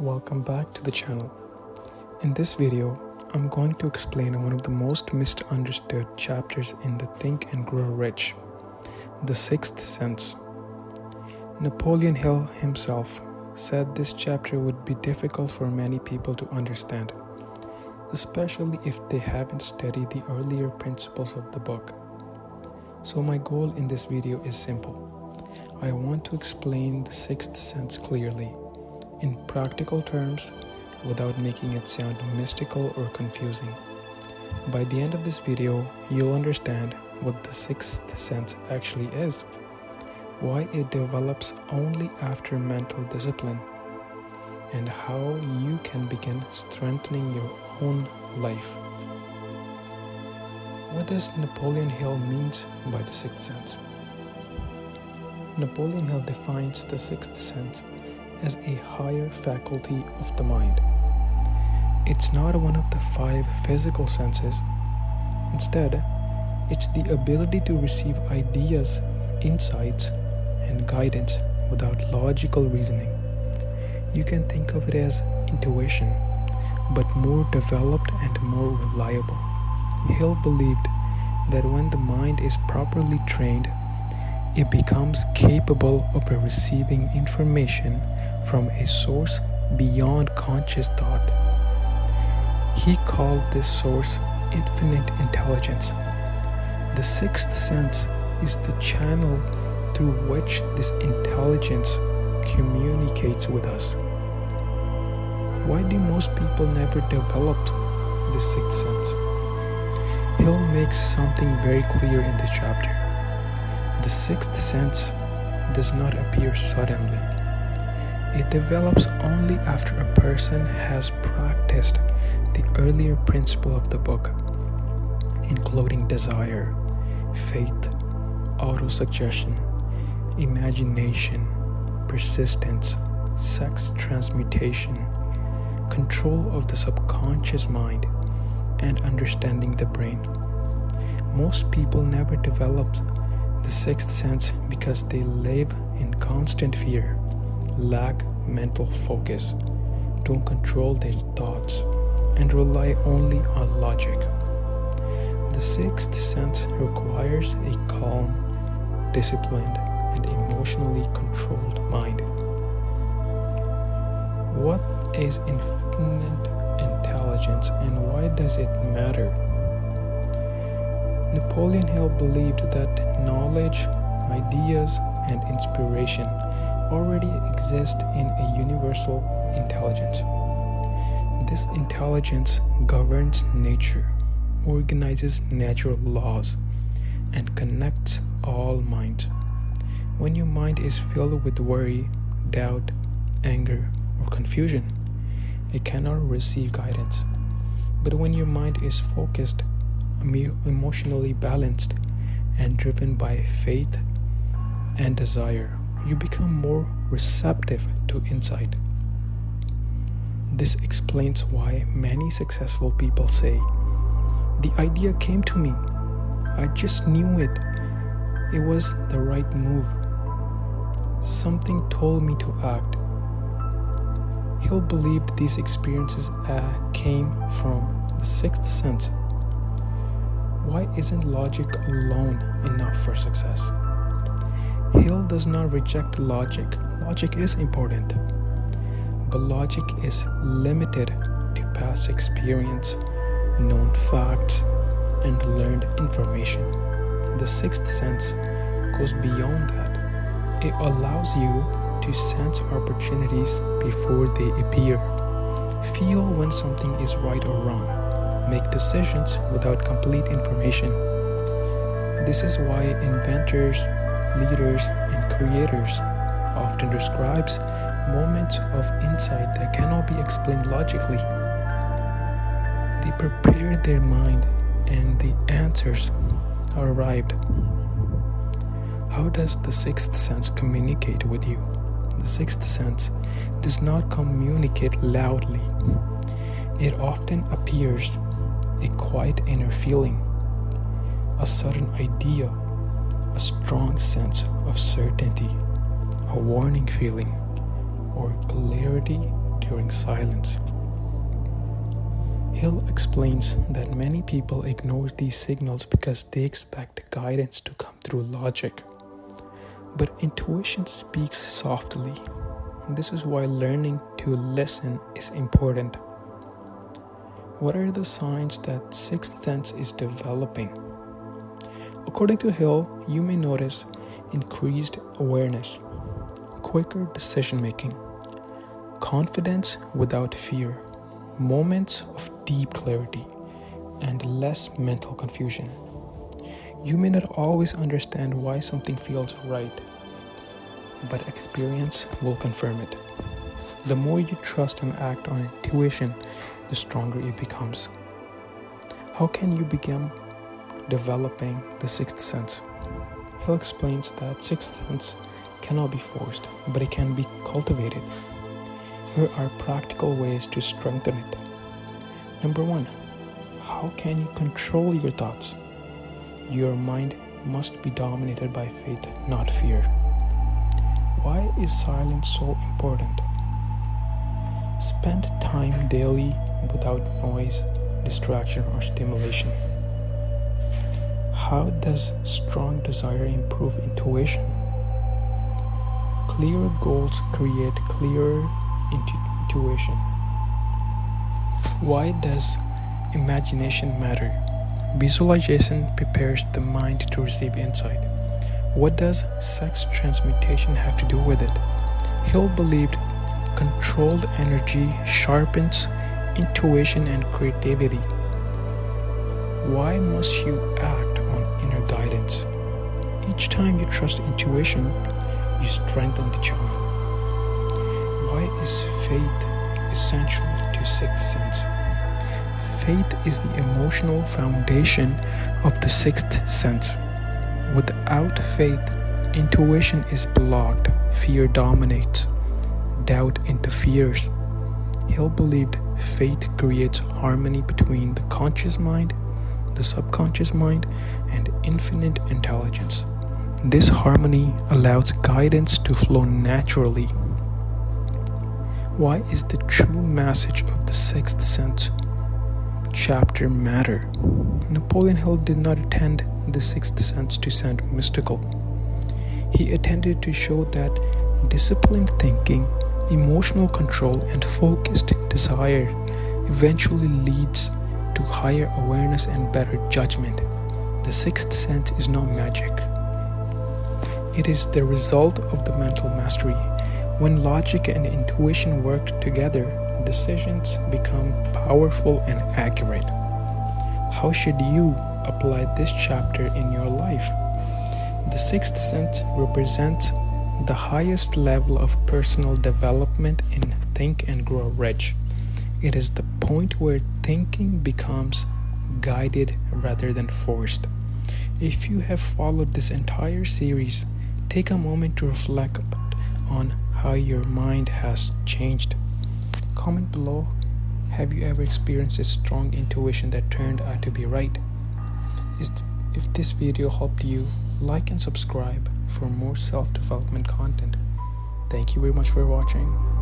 Welcome back to the channel. In this video, I'm going to explain one of the most misunderstood chapters in the Think and Grow Rich, the sixth sense. Napoleon Hill himself said this chapter would be difficult for many people to understand, especially if they haven't studied the earlier principles of the book. So my goal in this video is simple. I want to explain the sixth sense clearly, in practical terms, without making it sound mystical or confusing. By the end of this video, you'll understand what the sixth sense actually is, why it develops only after mental discipline, and how you can begin strengthening your own life. What does Napoleon Hill mean by the sixth sense? Napoleon Hill defines the sixth sense as a higher faculty of the mind. It's not one of the five physical senses. Instead, it's the ability to receive ideas, insights, and guidance without logical reasoning. You can think of it as intuition, but more developed and more reliable. Hill believed that when the mind is properly trained, it becomes capable of receiving information from a source beyond conscious thought. He called this source infinite intelligence. The sixth sense is the channel through which this intelligence communicates with us. Why do most people never develop the sixth sense? Hill makes something very clear in this chapter. The sixth sense does not appear suddenly. It develops only after a person has practiced the earlier principle of the book, including desire, faith, autosuggestion, imagination, persistence, sex transmutation, control of the subconscious mind, and understanding the brain. Most people never develop the sixth sense because they live in constant fear, lack mental focus, don't control their thoughts, and rely only on logic. The sixth sense requires a calm, disciplined, and emotionally controlled mind. What is infinite intelligence and why does it matter? Napoleon Hill believed that knowledge, ideas, and inspiration already exist in a universal intelligence. This intelligence governs nature, organizes natural laws, and connects all minds. When your mind is filled with worry, doubt, anger, or confusion, it cannot receive guidance. But when your mind is focused, emotionally balanced, and driven by faith and desire, you become more receptive to insight. This explains why many successful people say, "The idea came to me. I just knew it. It was the right move. Something told me to act." Hill believed these experiences came from the sixth sense. Why isn't logic alone enough for success? Hill does not reject logic. Logic is important. But logic is limited to past experience, known facts, and learned information. The sixth sense goes beyond that. It allows you to sense opportunities before they appear, feel when something is right or wrong, make decisions without complete information. This is why inventors, leaders, and creators often describes moments of insight that cannot be explained logically. They prepare their mind and the answers arrived. How does the sixth sense communicate with you? The sixth sense does not communicate loudly. It often appears a quiet inner feeling, a sudden idea, a strong sense of certainty, a warning feeling, or clarity during silence. Hill explains that many people ignore these signals because they expect guidance to come through logic. But intuition speaks softly. This is why learning to listen is important. What are the signs that sixth sense is developing? According to Hill, you may notice increased awareness, quicker decision making, confidence without fear, moments of deep clarity, and less mental confusion. You may not always understand why something feels right, but experience will confirm it. The more you trust and act on intuition, the stronger it becomes. How can you begin developing the sixth sense? Hill explains that sixth sense cannot be forced, but it can be cultivated. Here are practical ways to strengthen it. Number 1, how can you control your thoughts? Your mind must be dominated by faith, not fear. Why is silence so important? Spend time daily without noise, distraction, or stimulation. How does strong desire improve intuition? Clear goals create clearer intuition. Why does imagination matter? Visualization prepares the mind to receive insight. What does sex transmutation have to do with it? Hill believed controlled energy sharpens intuition and creativity. Why must you act on inner guidance? Each time you trust intuition, you strengthen the charm. Why is faith essential to sixth sense? Faith is the emotional foundation of the sixth sense. Without faith, intuition is blocked, fear dominates, doubt interferes. Hill believed faith creates harmony between the conscious mind, the subconscious mind, and infinite intelligence. This harmony allows guidance to flow naturally. Why is the true message of the sixth sense chapter matter? Napoleon Hill did not attend the sixth sense to sound mystical. He attended to show that disciplined thinking, emotional control, and focused desire eventually leads to higher awareness and better judgment. The sixth sense is not magic. It is the result of the mental mastery. When logic and intuition work together, decisions become powerful and accurate. How should you apply this chapter in your life? The sixth sense represents the highest level of personal development in Think and Grow Rich. It is the point where thinking becomes guided rather than forced. If you have followed this entire series, take a moment to reflect on how your mind has changed. Comment below, have you ever experienced a strong intuition that turned out to be right? If this video helped you, like and subscribe for more self-development content. Thank you very much for watching.